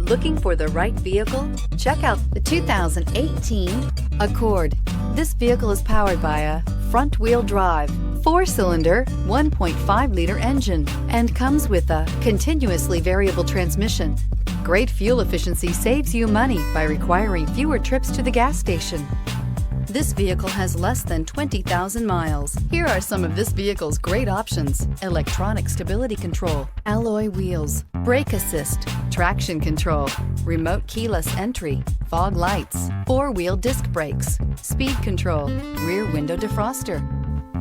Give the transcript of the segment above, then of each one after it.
Looking for the right vehicle? Check out the 2018 Accord. This vehicle is powered by a front-wheel drive, 4-cylinder, 1.5-liter engine, and comes with a continuously variable transmission. Great fuel efficiency saves you money by requiring fewer trips to the gas station. This vehicle has less than 20,000 miles. Here are some of this vehicle's great options: electronic stability control, alloy wheels, brake assist, traction control, remote keyless entry, fog lights, 4-wheel disc brakes, speed control, rear window defroster.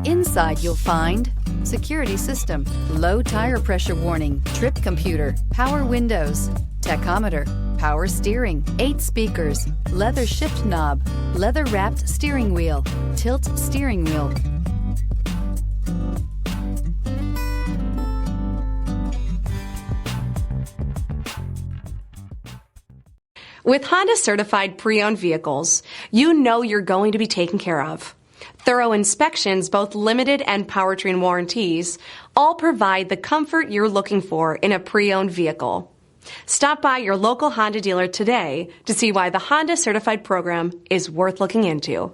Inside you'll find security system, low tire pressure warning, trip computer, power windows, tachometer, power steering, 8 speakers, leather shift knob, leather-wrapped steering wheel, tilt steering wheel. With Honda certified pre-owned vehicles, you know you're going to be taken care of. Thorough inspections, both limited and powertrain warranties, all provide the comfort you're looking for in a pre-owned vehicle. Stop by your local Honda dealer today to see why the Honda Certified program is worth looking into.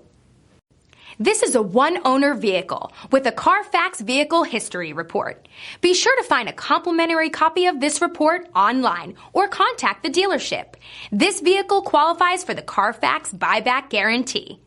This is a one-owner vehicle with a Carfax Vehicle History Report. Be sure to find a complimentary copy of this report online or contact the dealership. This vehicle qualifies for the Carfax Buyback Guarantee.